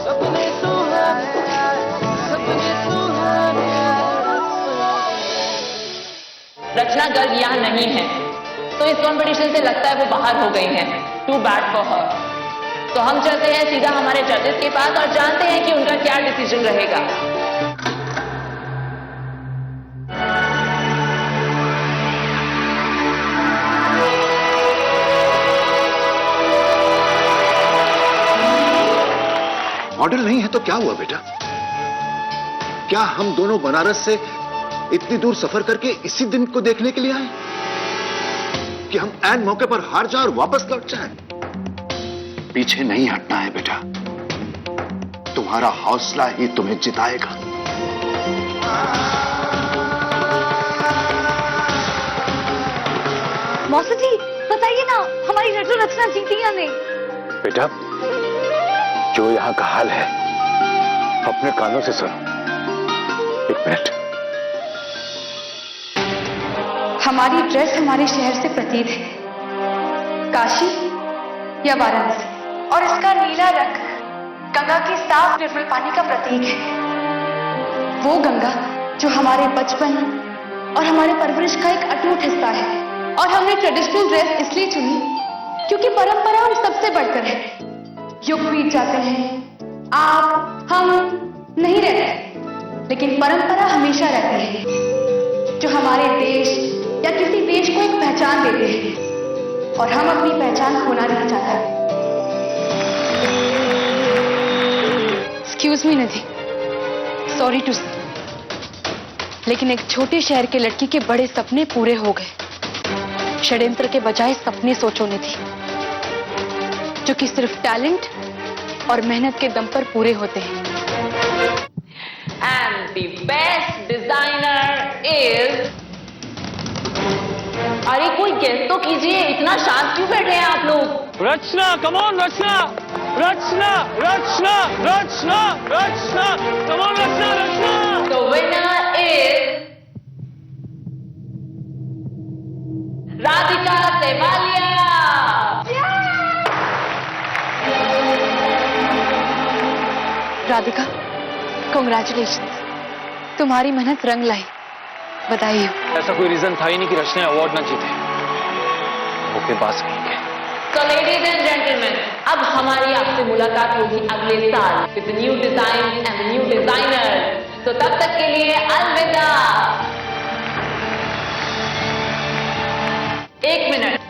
सपने सुहाने, सपने सुहाने। रचना गर्ग यहाँ नहीं है, तो इस कंपटीशन से लगता है वो बाहर हो गई हैं। Too bad for her. तो हम चलते हैं सीधा हमारे जजेस के पास और जानते हैं कि उनका क्या डिसीजन रहेगा। मॉडल नहीं है तो क्या हुआ बेटा? क्या हम दोनों बनारस से इतनी दूर सफर करके इसी दिन को देखने के लिए आए कि हम ऐन मौके पर हार जाए और वापस लौट जाएं? पीछे नहीं हटना है बेटा, तुम्हारा हौसला ही तुम्हें जिताएगा। मौसी जी बताइए ना, हमारी रचना जीती या नहीं? बेटा जो यहां का हाल है अपने कानों से सुनो। एक मिनट। हमारी ड्रेस हमारे शहर से प्रतीत है, काशी या वाराणसी, और इसका नीला रंग गंगा की साफ निर्मल पानी का प्रतीक है। वो गंगा जो हमारे बचपन और हमारे परवरिश का एक अटूट हिस्सा है। और हमने ट्रेडिशनल ड्रेस इसलिए चुनी क्योंकि परंपरा हम सबसे बढ़कर है। युग बीत जाते हैं, आप हम नहीं रहते, लेकिन परंपरा हमेशा रहती है, जो हमारे देश या किसी देश को एक पहचान देते हैं। और हम अपनी पहचान खोना नहीं चाहते। Excuse me Nidhi, sorry to say, लेकिन एक छोटे शहर के लड़की के बड़े सपने पूरे हो गए। षड्यंत्र के बजाय सपने सोचो निधि, जो कि सिर्फ टैलेंट और मेहनत के दम पर पूरे होते हैं। And the best designer is, अरे कोई गेस तो कीजिए, इतना शांत क्यों बैठे हैं आप लोग? Rachna, come on Rachna, Rachna, Rachna, Rachna, Rachna, come on Rachna, Rachna. The winner is Radhika Sewalia. Radhika, congratulations, तुम्हारी मेहनत रंग लाई, बधाई हो। ऐसा कोई रीजन था ही नहीं कि रचना अवार्ड ना जीते। धोखेबाज कहेंगे। So ladies and gentlemen, अब हमारी आपसे मुलाकात होगी अगले साल with the new designs and the new designers। तो तब तक के लिए अलविदा। एक मिनट,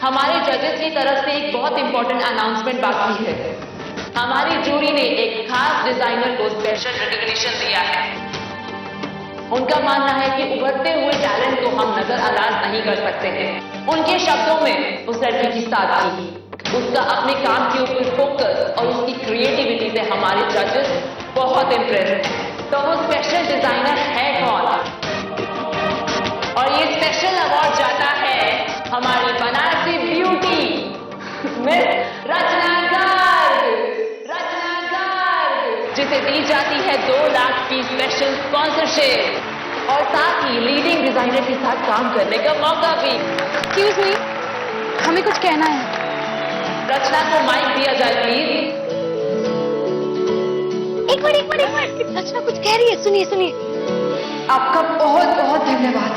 हमारे जजेस की तरफ से एक बहुत इंपॉर्टेंट अनाउंसमेंट बाकी है। हमारी जूरी ने एक खास डिजाइनर को स्पेशल रिकॉग्निशन दिया है। उनका मानना है कि उभरते हुए टैलेंट को हम नजरअंदाज नहीं कर सकते हैं। उनके शब्दों में उस लड़की की सादगी, उसका अपने काम के ऊपर फोकस और उसकी क्रिएटिविटी से हमारे जजेस बहुत इम्प्रेस हैं। तो वो स्पेशल डिजाइनर है कौन? और ये स्पेशल अवार्ड जाता है हमारी बनारसी ब्यूटी मिस रचना गर्ग, जिसे दी जाती है 2 लाख की स्पेशल स्पॉन्सरशिप और साथ ही लीडिंग डिजाइनर के साथ काम करने का मौका भी। एक्सक्यूज मी, हमें कुछ कहना है। रचना को माइक दिया जाए प्लीज। एक मिनट, रचना कुछ कह रही है, सुनिए सुनिए। आपका बहुत बहुत धन्यवाद।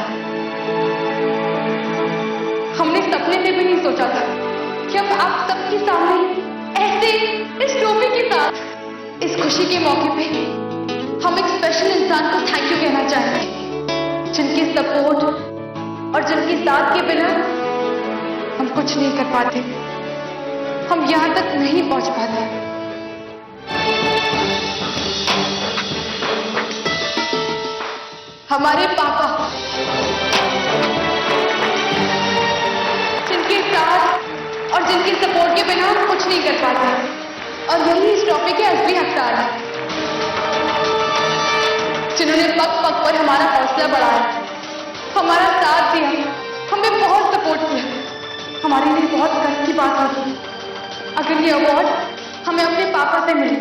हमने सपने में भी नहीं सोचा था कि हम आप सबके सामने ऐसे इस ट्रॉफी के साथ, इस खुशी के मौके पे हम एक स्पेशल इंसान को थैंक यू कहना चाहेंगे, जिनके सपोर्ट और जिनकी साथ के बिना हम कुछ नहीं कर पाते, हम यहां तक नहीं पहुंच पाते। हमारे पापा, जिनके साथ और जिनकी सपोर्ट के बिना हम कुछ नहीं कर पाते, और यही इस ट्रॉफी के असली हकदार हैं, जिन्होंने पग पग पर हमारा हौसला बढ़ाया, हमारा साथ दिया, हमें बहुत सपोर्ट किया। हमारे लिए बहुत गर्व की बात होगी अगर ये अवार्ड हमें अपने पापा से मिले।